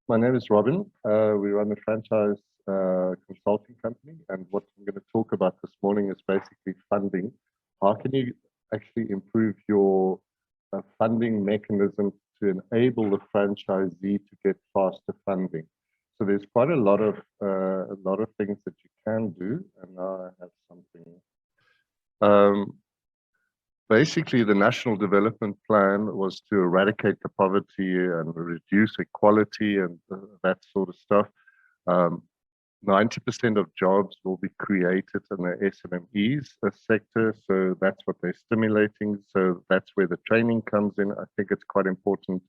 My name is Robin. We run a franchise consulting company, and what I'm going to talk about this morning is basically funding. How can you actually improve your funding mechanism to enable the franchisee to get faster funding? So there's quite a lot of things that you can do, and now I have something. Um, Basically, the National Development Plan was to eradicate the poverty and reduce equality and that sort of stuff. Um, 90% of jobs will be created in the SMMEs sector, so that's what they're stimulating. So that's where the training comes in. I think it's quite important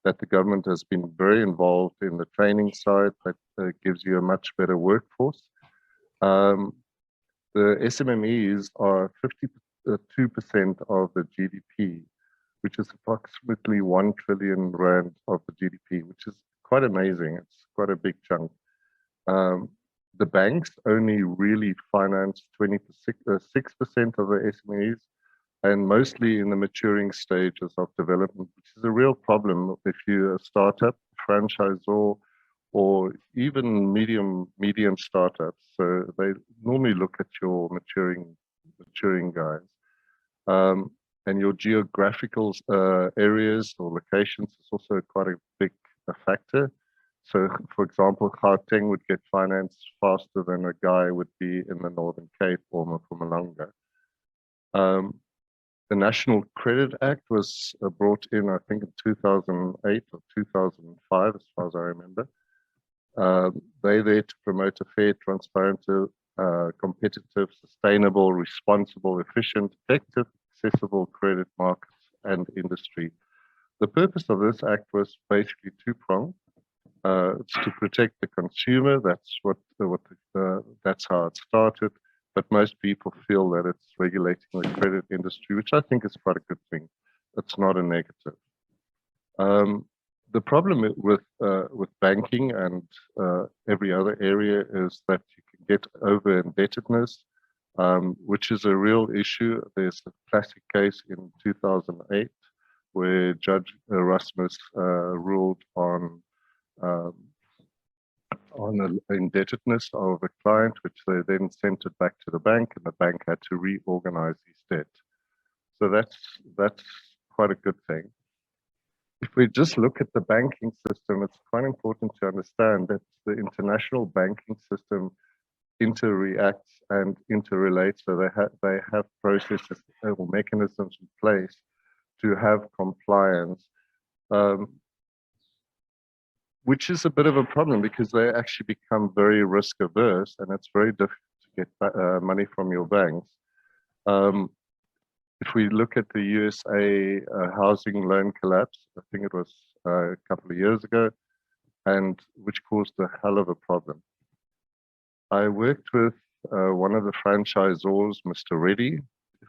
that the government has been very involved in the training side. That gives you a much better workforce. Um, the SMMEs are 52% of the GDP, which is approximately 1 trillion rand of the GDP, which is quite amazing. It's quite a big chunk. Um, the banks only really finance 6% of the SMEs, and mostly in the maturing stages of development, which is a real problem if you're a startup, franchisor, or even medium startups. So they normally look at your maturing guys. Um, and your geographical areas or locations is also quite a big factor. So, for example, Gauteng would get financed faster than a guy would be in the Northern Cape or Mpumalanga. Um, the National Credit Act was brought in, I think, in 2008 or 2005, as far as I remember. They're there to promote a fair, transparent, competitive, sustainable, responsible, efficient, effective, accessible credit markets and industry. The purpose of this act was basically two-pronged. It's to protect the consumer. That's how it started. But most people feel that it's regulating the credit industry, which I think is quite a good thing. It's not a negative. Um, the problem with banking and every other area is that you can get over indebtedness, which is a real issue. There's a classic case in 2008 where Judge Erasmus ruled um, on indebtedness of a client, which they then sent it back to the bank, and the bank had to reorganize his debt. So that's quite a good thing. If we just look at the banking system, it's quite important to understand that the international banking system interreacts and interrelates. So they have processes or mechanisms in place to have compliance, um, which is a bit of a problem because they actually become very risk averse, and it's very difficult to get money from your banks. Um, if we look at the USA housing loan collapse, I think it was a couple of years ago, and which caused a hell of a problem. I worked with one of the franchisors, Mr. Reddy.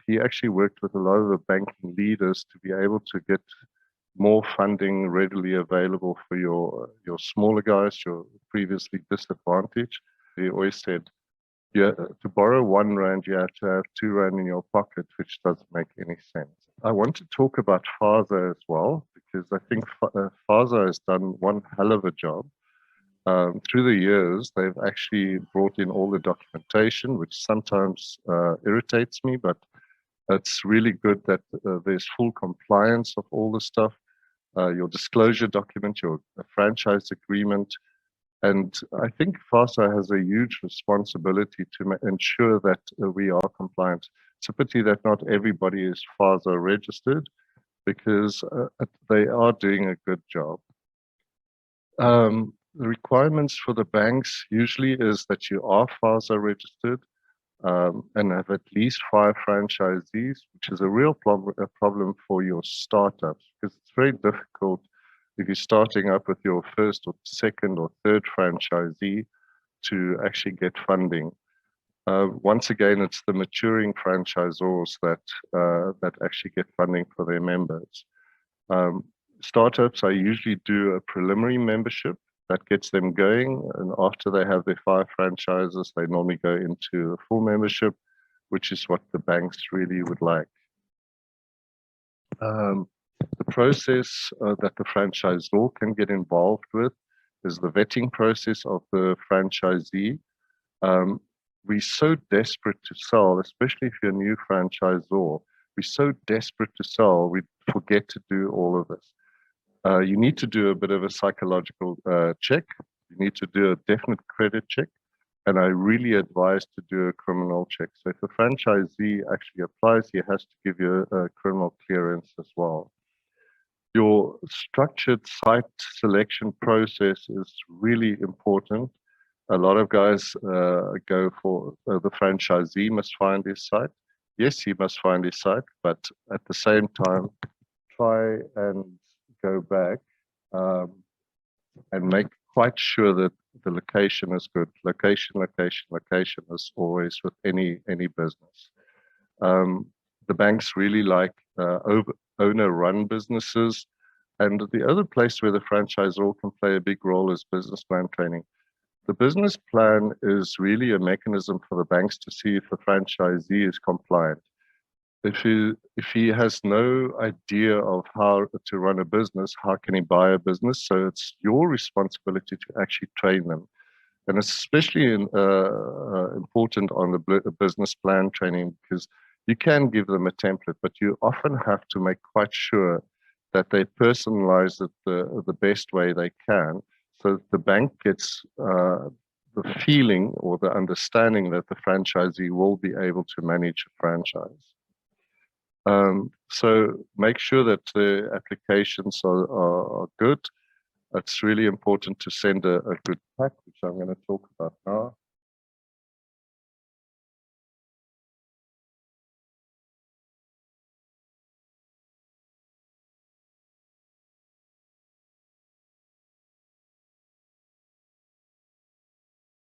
He actually worked with a lot of the banking leaders to be able to get more funding readily available for your smaller guys, your previously disadvantaged. He always said, yeah, to borrow 1 rand, you have to have 2 rand in your pocket, which doesn't make any sense. I want to talk about FASA as well, because I think FASA has done one hell of a job. Through the years, they've actually brought in all the documentation, which sometimes irritates me, but it's really good that there's full compliance of all the stuff, your disclosure document, your franchise agreement. And I think FASA has a huge responsibility to ensure that we are compliant. It's a pity that not everybody is FASA registered because they are doing a good job. The requirements for the banks usually is that you are FASA registered and have at least 5 franchisees, which is a real problem for your startups because it's very difficult if you're starting up with your first or second or third franchisee to actually get funding. Once again, it's the maturing franchisors that actually get funding for their members. Startups, I usually do a preliminary membership that gets them going, and after they have their 5 franchises, they normally go into a full membership, which is what the banks really would like. The process that the franchisor can get involved with is the vetting process of the franchisee. Um, we're so desperate to sell, especially if you're a new franchisor. We're so desperate to sell, we forget to do all of this. You need to do a bit of a psychological check. You need to do a definite credit check. And I really advise to do a criminal check. So if a franchisee actually applies, he has to give you a criminal clearance as well. Your structured site selection process is really important. A lot of guys go for the franchisee must find his site. Yes, he must find his site, but at the same time, try and go back um, and make quite sure that the location is good. Location is always with any business. Um, the banks really like owner-run businesses. And the other place where the franchisor can play a big role is business plan training. The business plan is really a mechanism for the banks to see if the franchisee is compliant. If he has no idea of how to run a business, how can he buy a business? So it's your responsibility to actually train them. And it's especially important on the business plan training because you can give them a template, but you often have to make quite sure that they personalize it the best way they can. So the bank gets the feeling or the understanding that the franchisee will be able to manage a franchise. So make sure that the applications are good. It's really important to send a good pack, which I'm going to talk about now.